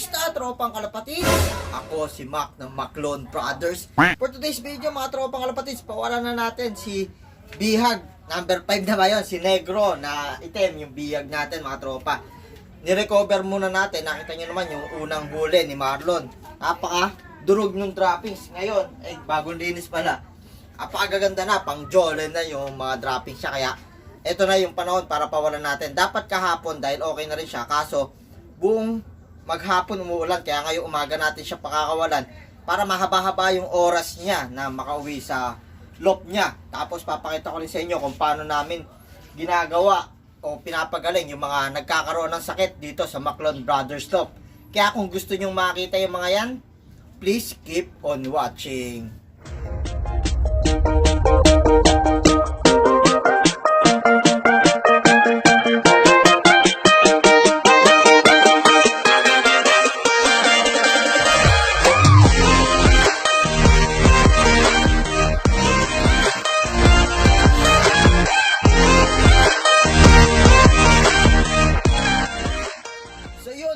Kamusta, tropang kalapatids? Ako si Mac ng Maclone Brothers. For today's video, mga tropang kalapatids, pawalan na natin si Bihag. Number 5 na ba yun? Si Negro na item, yung bihag natin, mga tropa. Nirecover muna natin. Nakita nyo naman yung unang huli ni Marlon. Napaka durog ng droppings. Ngayon, ay bagong linis pala. Napakaganda na, pang jolly na yung mga droppings siya. Kaya, ito na yung panahon para pawalan natin. Dapat kahapon dahil okay na rin siya. Kaso, buong maghapon umuulan. Kaya ngayong umaga natin siya pakakawalan para mahaba-haba yung oras niya na makauwi sa loop niya. Tapos papakita ko rin sa inyo kung paano namin ginagawa o pinapagaling yung mga nagkakaroon ng sakit dito sa Maclone Brothers Loop. Kaya kung gusto nyo makita yung mga yan, please keep on watching.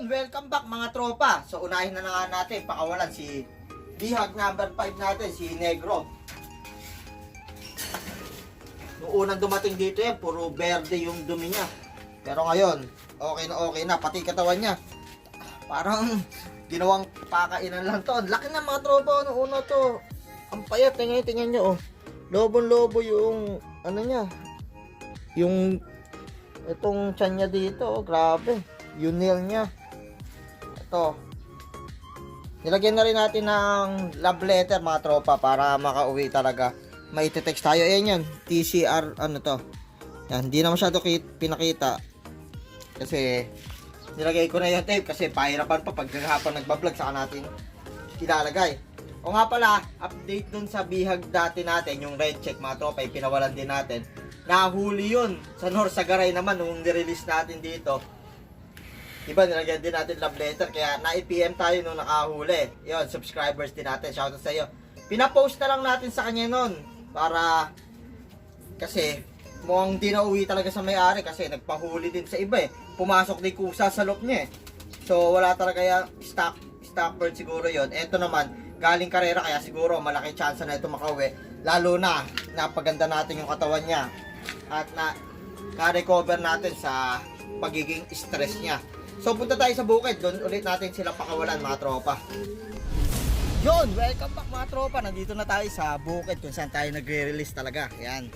Welcome back mga tropa. So unahin na nga natin pakawalan si Bihag number 5 natin, si Negro. Noong unang dumating dito yan, puro berde yung dumi niya. Pero ngayon, okay na, pati katawan niya. Parang ginawang pakainan lang to. Laki na mga tropa, noong una to. Ang payat, tingnan nyo oh. Lobon-lobo yung ano niya. Yung itong tiyan niya dito, oh, grabe. Yung nail niya. Ito. Nilagyan na rin natin ng love letter mga tropa para makauwi talaga. May text tayo. Ayan yan. TCR ano to. Yan. Hindi na masyado pinakita. Kasi nilagay ko na yung tape kasi pahirapan pa pag hapon nagbablog saka natin ilalagay. O nga pala, update dun sa bihag dati natin, yung red check mga tropa, pinawalan din natin. Nahuli yun sa Norsagaray naman nung nirelease natin dito. Diba, nilagyan din natin love letter, kaya na-PM tayo nung nakahuli. Yun, subscribers din natin, shoutout sa iyo. Pinapost na lang natin sa kanya nun, para, kasi, mukhang di na uwi talaga sa may-ari, kasi nagpahuli din sa iba eh. Pumasok din kusa sa loob niya eh. So, wala talaga yung stock bird siguro yon. Eto naman, galing karera, kaya siguro malaki chance na ito makauwi. Lalo na, napaganda natin yung katawan niya. At na-recover natin sa pagiging stress niya. So punta tayo sa bukid, doon ulit natin sila pakawalan mga tropa. Yun, welcome back mga tropa. Nandito na tayo sa bukid kung saan tayo nagre-release talaga. Yan,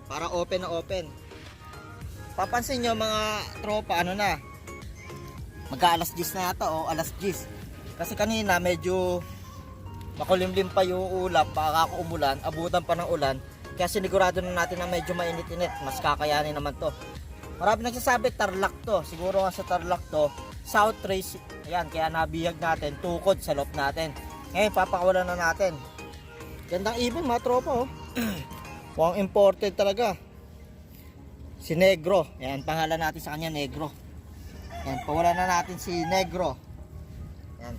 para open na open. Papansin nyo mga tropa, ano na, magka-alas 10 na ata o alas 10. Kasi kanina medyo makulimlim pa yung ulap, baka umulan, abutan pa ng ulan. Kaya sinigurado na natin na medyo mainit-init, mas kakayanin naman to. Marami nagsasabi Tarlac to. Siguro nga sa Tarlac to, South Race. Ayan, kaya nabihag natin, tukod sa loop natin. Ngayon, papakawalan na natin. Gandang ibon mga tropa oh. Mukhang imported talaga. Si Negro. Ayan, pangalan natin sa kanya, Negro. Ayan, pawalan na natin si Negro. Ayan.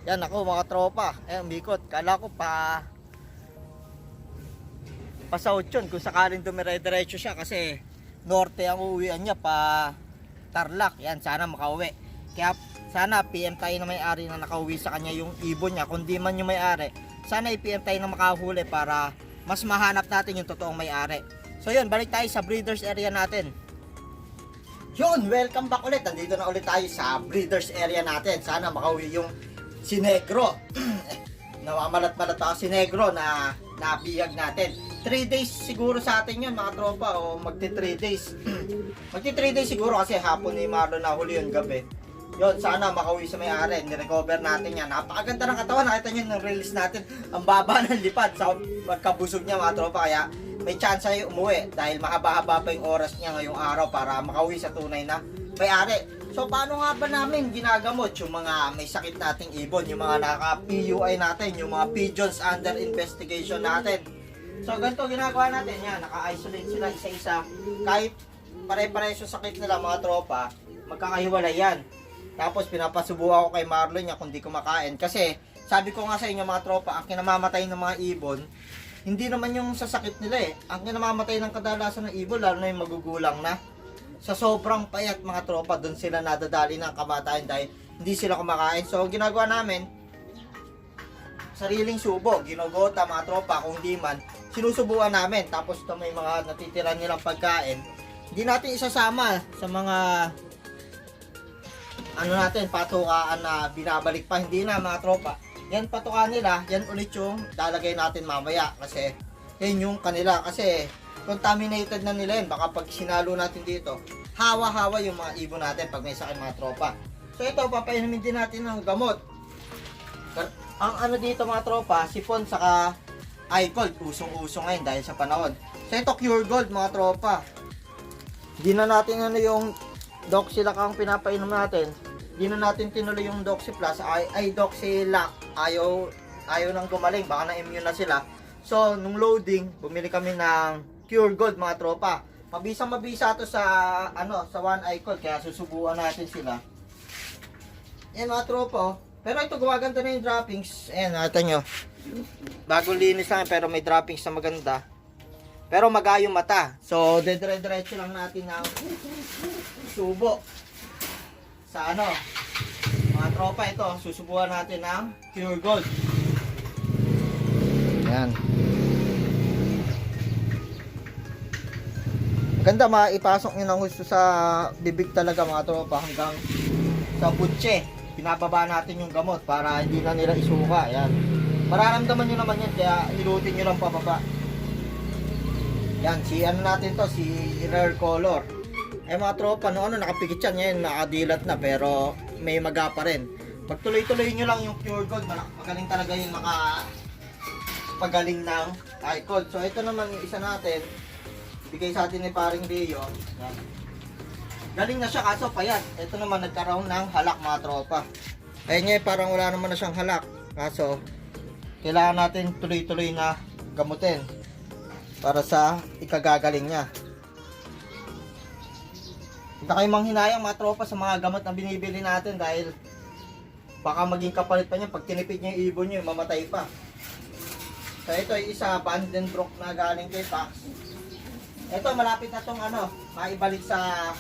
Yan ako mga tropa. Ayan, bikot. Kala ko pa South yun kung sakaling dumire-diretso siya kasi norte ang uwian niya pa Tarlac. Yan, sana makauwi. Kaya sana PM tayo na may-ari na nakauwi sa kanya yung ibon niya. Kung di man yung may-ari, sana i-PM tayo na makahuli para mas mahanap natin yung totoong may-ari. So yun, balik tayo sa breeders area natin. Yun, welcome back ulit. Nandito na ulit tayo sa breeders area natin. Sana makauwi yung si Negro. Namamalat-malat ako si Negro na nabihag natin. 3 days siguro sa atin yun mga tropa o magti 3 days. Magti 3 days siguro kasi hapon ni Marlon na huli yun gabi. Yun, sana makauwi sa may-ari. Nirecover natin yan. Napakaganda ng katawan. Nakita nyo yung release natin. Ang baba ng lipad sa pagkabusog niya mga tropa. Kaya may chance ay umuwi dahil mahaba-haba pa yung oras niya ngayong araw para makauwi sa tunay na may-ari. So paano nga ba namin ginagamot yung mga may sakit nating ibon, yung mga naka-PUI natin, yung mga pigeons under investigation natin. So ganito ginagawa natin, yan, naka-isolate sila isa-isa. Kahit pare-pareho sakit nila mga tropa, magkakahiwalay yan. Tapos pinapasubukan ko kay Marlon niya kung di kumakain. Kasi sabi ko nga sa inyo mga tropa, ang kinamamatay ng mga ibon, hindi naman yung sasakit nila eh. Ang kinamamatay ng kadalasan ng ibon, lalo na yung magugulang na, sa sobrang payat mga tropa, doon sila nadadali ng kamatayan dahil hindi sila kumakain. So ginagawa namin, sariling subo, ginogota mga tropa, kung di man, sinusubuan namin. Tapos ito may mga natitira nilang pagkain, hindi natin isasama sa mga ano natin, patukaan na binabalik pa, hindi na mga tropa. Yan patukaan nila, yan ulit yung lalagay natin mamaya kasi yan yung kanila, kasi contaminated na nila yun. Baka pag sinalo natin dito, hawa-hawa yung mga ibon natin pag may sakit mga tropa. So ito, papainumin din natin ng gamot. Ang ano dito mga tropa, sipon saka iCold, usong-usong ngayon dahil sa panahon. So ito, Cure Gold mga tropa. Hindi na natin ano yung Doxylac ang pinapainom natin. Hindi na natin tinuloy yung Doxy Plus, ay Doxylac. Ayaw nang gumaling, baka na-immune na sila. So, nung loading, bumili kami ng Cure Gold mga tropa. Mabisa to sa sa One iCold, kaya susubuan natin sila. Yan mga tropa. Pero ito, gumaganda na yung droppings. Ayan, nakita nyo. Bagong linis lang, pero may droppings na maganda. Pero magayong mata. So, dire-diretso lang natin ng subo. Sa mga tropa, ito, susubuan natin ng Cure Gold. Ayan. Maganda, maipasok nyo ng gusto sa bibig talaga mga tropa hanggang sa butche. Pinababa natin yung gamot para hindi na nila isuka. Ayan. Mararamdaman nyo naman yan, kaya hilutin nyo lang pababa. Yan, natin to, si Rare Color. Mga tropa, nakapikit yan, ngayon nakadilat na, pero may maga pa rin. Pag tuloy-tuloy nyo lang yung Cure Gold, magaling talaga yung pagaling ng iCold. So ito naman yung isa natin, bigay sa atin ni paring Rio. Yan. Galing na siya kaso payat. Ito naman nagkaroon ng halak mga tropa. Ayun niya, parang wala naman na siyang halak. Kaso, kailangan natin tuloy-tuloy na gamutin para sa ikagagaling niya. Hindi kayong manghinayang mga tropa sa mga gamot na binibili natin dahil baka maging kapalit pa niya. Pag tinipid niya yung ibon niyo, mamatay pa. So ito ay isa, Vandenbroek na galing kay Pax. Ito, malapit na itong maibalik sa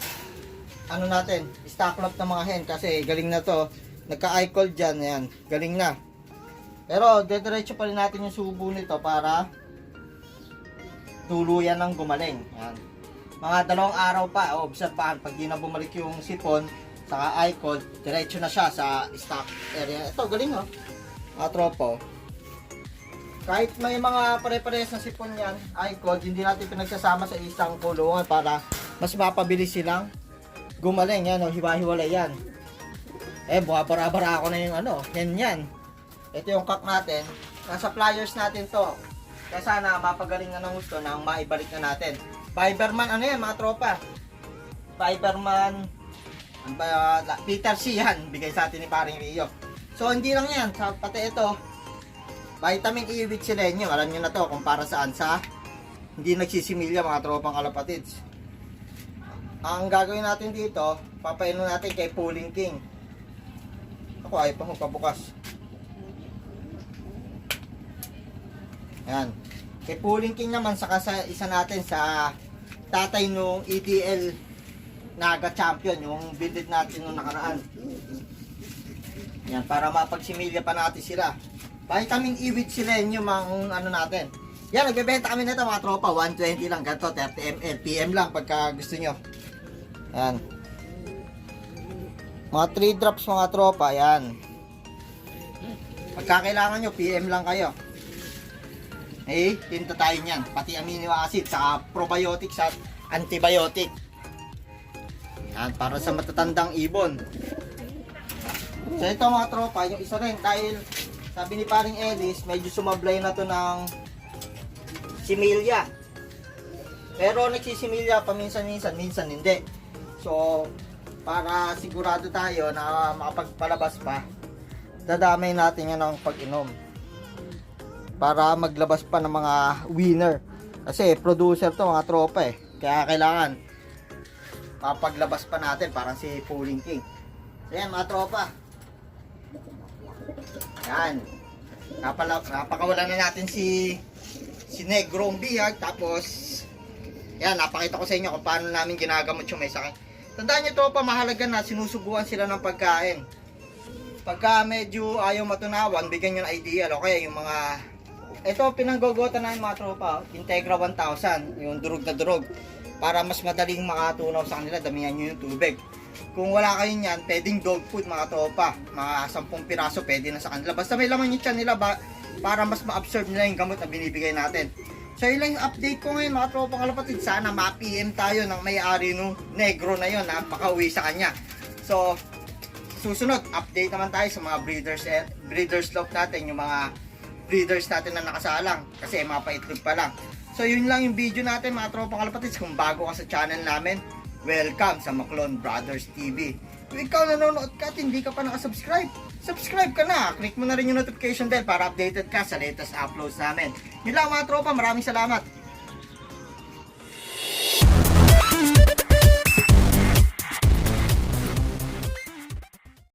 natin, stock lot ng mga hen kasi galing na to. Nagka-iCold dyan, yan, galing na. Pero diretso pa rin natin yung subo nito para tuluyan ng gumaling. Yan. Mga 2 araw pa, obserbahan, pag di na bumalik yung sipon saka iCold, diretso na siya sa stock area. Ito, galing mga tropo. Kahit may mga pare-parehas na sipon yan, iCold, hindi natin pinagsasama sa isang kulungan para mas mapabilis silang gumaling. Yan, hiwa-hiwalay yan. Buhabara-bara ako na yung yan. Ito yung cock natin. Nasa pliers natin to. Kaya sana mapagaling na ng gusto nang maibalik na natin. Fiberman, yan mga tropa. Fiberman, Peter C yan, bigay sa atin ni paring Rio. So hindi lang yan, pati ito, Vitamin E with Selenium. Alam nyo na to kung para saan, sa hindi nagsisimilya mga tropang kalapatids. Ang gagawin natin dito, papainom natin kay Pulling King. Ako ay pa bukas. Yan. Kay Pulling King naman, saka sa isa natin sa tatay nung ETL Naga Champion, yung bindid natin nung nakaraan. Yan, para mapagsimilya pa natin sila. Vitamin E with Selenium ang natin. Yan, nagbebenta kami nito mga tropa, 120 lang, ganito, 30 ml, PM lang pagka gusto nyo. Yan. Mga 3 drops mga tropa, yan. Pagka kailangan nyo, PM lang kayo. Tinta tayo niyan, pati amino acid, saka probiotics at antibiotic. Yan, para sa matatandang ibon. So ito mga tropa, yung isa rin, dahil sabi ni paring Ellis, medyo sumablay na to ng similya. Pero nagsisimilya paminsan-minsan, minsan hindi. So, para sigurado tayo na makapagpalabas pa, dadamay natin yan ng pag-inom. Para maglabas pa ng mga winner. Kasi producer to mga tropa Kaya kailangan papaglabas pa natin, parang si Pulling King. So yan mga tropa. Yan. Napakawalan na natin si Negrong Bihag. Tapos Yan, napakita ko sa inyo kung paano namin ginagamot yung may sakit. Tandaan nyo tropa, mahalaga na sinusubuan sila ng pagkain. Pagka medyo ayaw matunawan, bigyan nyo ng ideal. Okay, yung mga... Ito, pinanggogota na yung mga tropa. Integra 1000, yung durog na durog. Para mas madaling makatunaw sa kanila, damihan nyo yung tubig. Kung wala kayo niyan, pwedeng dog food mga tropa. Mga 10 piraso pwede na sa kanila. Basta may laman yung tiyan nila para mas ma-absorb nila yung gamot na binibigay natin. So yun lang yung update ko ngayon mga tropang kalapatid. Sana ma-PM tayo ng may-ari nung negro na yun na makauwi sa kanya. So susunod, update naman tayo sa mga breeders love natin, yung mga breeders natin na nakasalang kasi mga paitlog pa lang. So yun lang yung video natin mga tropang kalapatid. Kung bago ka sa channel namin, welcome sa Maclon Brothers TV. Kung ikaw nanonood ka at hindi ka pa nakasubscribe, subscribe ka na. Click mo na rin yung notification bell para updated ka sa latest uploads namin. Yun lang mga tropa, maraming salamat.